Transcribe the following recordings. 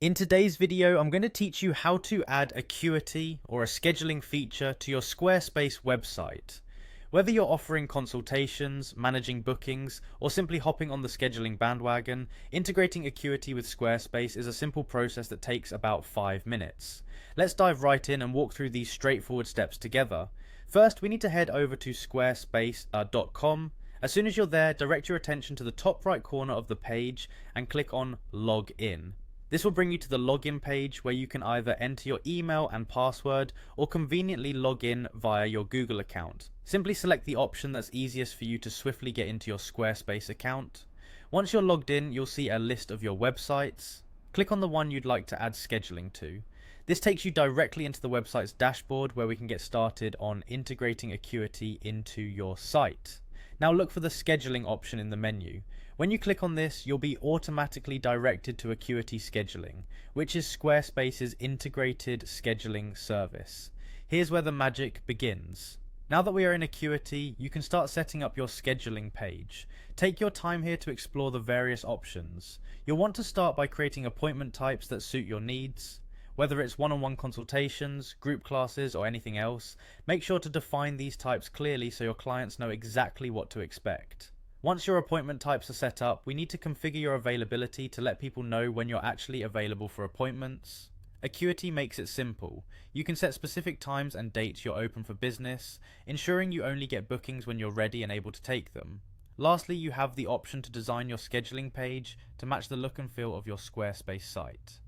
In today's video, I'm going to teach you how to add Acuity or a scheduling feature to your Squarespace website. Whether you're offering consultations, managing bookings, or simply hopping on the scheduling bandwagon, integrating Acuity with Squarespace is a simple process that takes about 5 minutes. Let's dive right in and walk through these straightforward steps together. First, we need to head over to squarespace.com. As soon as you're there, direct your attention to the top right corner of the page and click on Log In. This will bring you to the login page where you can either enter your email and password or conveniently log in via your Google account. Simply select the option that's easiest for you to swiftly get into your Squarespace account. Once you're logged in, you'll see a list of your websites. Click on the one you'd like to add scheduling to. This takes you directly into the website's dashboard where we can get started on integrating Acuity into your site. Now look for the scheduling option in the menu. When you click on this, you'll be automatically directed to Acuity Scheduling, which is Squarespace's integrated scheduling service. Here's where the magic begins. Now that we are in Acuity, you can start setting up your scheduling page. Take your time here to explore the various options. You'll want to start by creating appointment types that suit your needs. Whether it's one-on-one consultations, group classes, or anything else, make sure to define these types clearly so your clients know exactly what to expect. Once your appointment types are set up, we need to configure your availability to let people know when you're actually available for appointments. Acuity makes it simple. You can set specific times and dates you're open for business, ensuring you only get bookings when you're ready and able to take them. Lastly, you have the option to design your scheduling page to match the look and feel of your Squarespace site.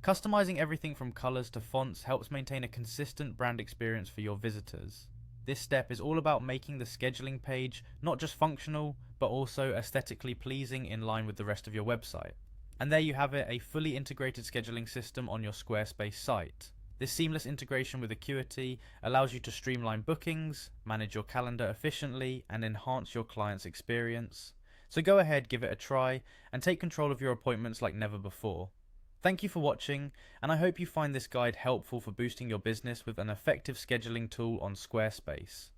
Customizing everything from colors to fonts helps maintain a consistent brand experience for your visitors. This step is all about making the scheduling page not just functional, but also aesthetically pleasing in line with the rest of your website. And there you have it, a fully integrated scheduling system on your Squarespace site. This seamless integration with Acuity allows you to streamline bookings, manage your calendar efficiently, and enhance your client's experience. So go ahead, give it a try, and take control of your appointments like never before. Thank you for watching, and I hope you find this guide helpful for boosting your business with an effective scheduling tool on Squarespace.